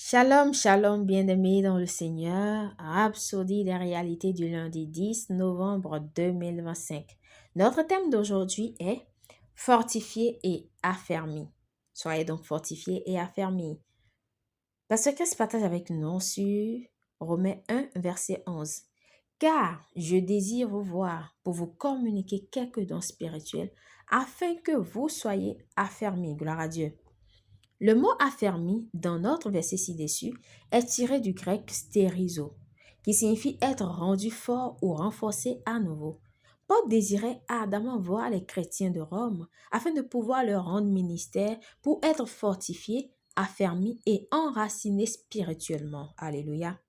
Shalom, shalom, bien-aimés dans le Seigneur. Rhapsodie des réalités du lundi 10 novembre 2025. Notre thème d'aujourd'hui est fortifié et affermi. Soyez donc fortifiés et affermis. Pasteur Christ partage avec nous sur Romains 1, verset 11. Car je désire vous voir pour vous communiquer quelques dons spirituels afin que vous soyez affermis. Gloire à Dieu. Le mot affermi dans notre verset ci-dessus est tiré du grec stérizo, qui signifie être rendu fort ou renforcé à nouveau. Paul désirait ardemment voir les chrétiens de Rome afin de pouvoir leur rendre ministère pour être fortifiés, affermis et enracinés spirituellement. Alléluia.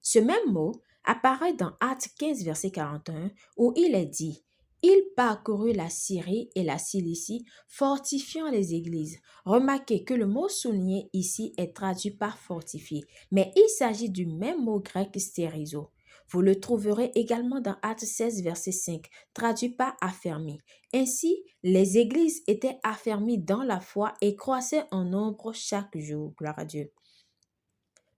Ce même mot apparaît dans Actes 15, verset 41, où il est dit: Il parcourut la Syrie et la Cilicie, fortifiant les églises. Remarquez que le mot souligné ici est traduit par fortifié, mais il s'agit du même mot grec stérizo. Vous le trouverez également dans Actes 16, verset 5, traduit par affermi. Ainsi, les églises étaient affermies dans la foi et croissaient en nombre chaque jour. Gloire à Dieu.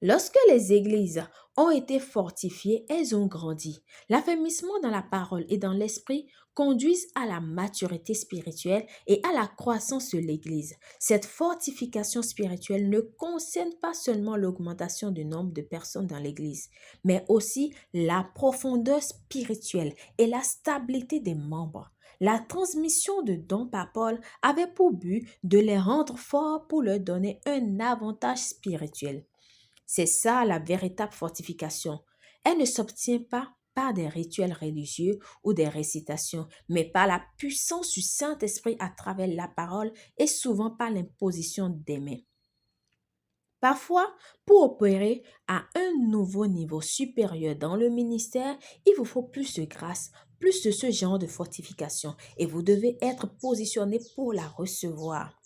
Lorsque les églises ont été fortifiées, elles ont grandi. L'affermissement dans la parole et dans l'esprit conduisent à la maturité spirituelle et à la croissance de l'église. Cette fortification spirituelle ne concerne pas seulement l'augmentation du nombre de personnes dans l'église, mais aussi la profondeur spirituelle et la stabilité des membres. La transmission de dons par Paul avait pour but de les rendre forts pour leur donner un avantage spirituel. C'est ça la véritable fortification. Elle ne s'obtient pas par des rituels religieux ou des récitations, mais par la puissance du Saint-Esprit à travers la parole et souvent par l'imposition des mains. Parfois, pour opérer à un nouveau niveau supérieur dans le ministère, il vous faut plus de grâce, plus de ce genre de fortification et vous devez être positionné pour la recevoir.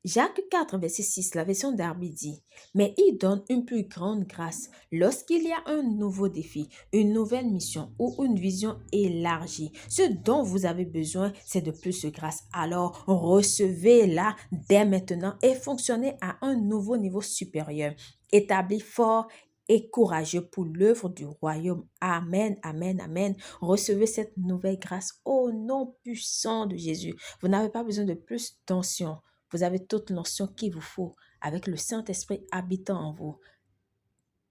Jacques 4, verset 6, la version Darby dit: Mais il donne une plus grande grâce lorsqu'il y a un nouveau défi, une nouvelle mission ou une vision élargie. Ce dont vous avez besoin, c'est de plus de grâce. Alors, recevez-la dès maintenant et fonctionnez à un nouveau niveau supérieur, établi fort et courageux pour l'œuvre du royaume. Amen, amen, amen. Recevez cette nouvelle grâce au nom puissant de Jésus. Vous n'avez pas besoin de plus d'onction. Vous avez toute l'onction qu'il vous faut avec le Saint-Esprit habitant en vous.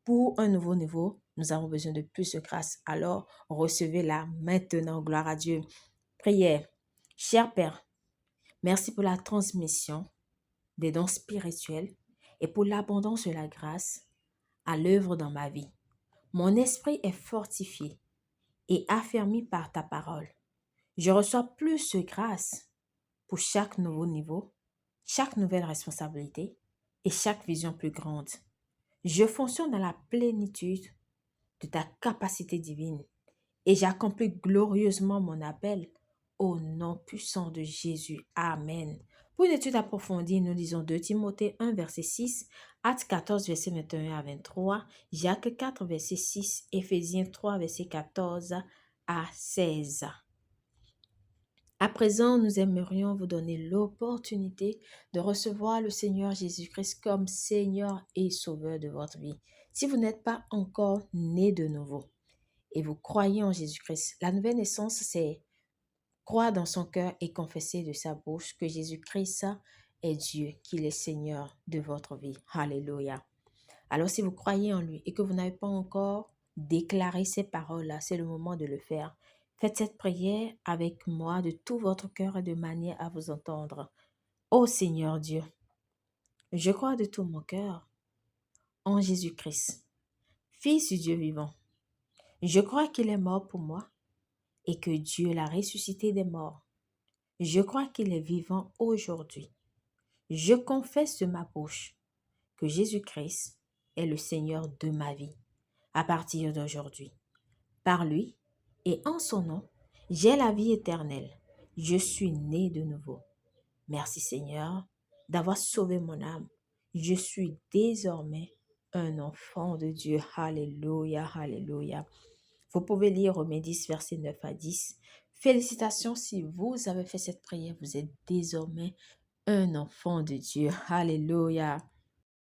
Pour un nouveau niveau, nous avons besoin de plus de grâce. Alors, recevez-la maintenant. Gloire à Dieu. Prière. Cher Père, merci pour la transmission des dons spirituels et pour l'abondance de la grâce à l'œuvre dans ma vie. Mon esprit est fortifié et affermi par ta parole. Je reçois plus de grâce pour chaque nouveau niveau, chaque nouvelle responsabilité et chaque vision plus grande. Je fonctionne dans la plénitude de ta capacité divine et j'accomplis glorieusement mon appel au nom puissant de Jésus. Amen. Pour une étude approfondie, nous lisons 2 Timothée 1, verset 6, Actes 14, verset 21 à 23, Jacques 4, verset 6, Éphésiens 3, verset 14 à 16. À présent, nous aimerions vous donner l'opportunité de recevoir le Seigneur Jésus-Christ comme Seigneur et Sauveur de votre vie. Si vous n'êtes pas encore né de nouveau et vous croyez en Jésus-Christ, la nouvelle naissance, c'est croire dans son cœur et confesser de sa bouche que Jésus-Christ est Dieu, qu'il est Seigneur de votre vie. Alléluia. Alors si vous croyez en lui et que vous n'avez pas encore déclaré ces paroles-là, c'est le moment de le faire. Faites cette prière avec moi de tout votre cœur et de manière à vous entendre. Ô Seigneur Dieu, je crois de tout mon cœur en Jésus-Christ, Fils du Dieu vivant. Je crois qu'il est mort pour moi et que Dieu l'a ressuscité des morts. Je crois qu'il est vivant aujourd'hui. Je confesse de ma bouche que Jésus-Christ est le Seigneur de ma vie à partir d'aujourd'hui. Par lui et en son nom, j'ai la vie éternelle. Je suis né de nouveau. Merci Seigneur d'avoir sauvé mon âme. Je suis désormais un enfant de Dieu. Alléluia, alléluia. Vous pouvez lire Romains 10, versets 9 à 10. Félicitations si vous avez fait cette prière. Vous êtes désormais un enfant de Dieu. Alléluia.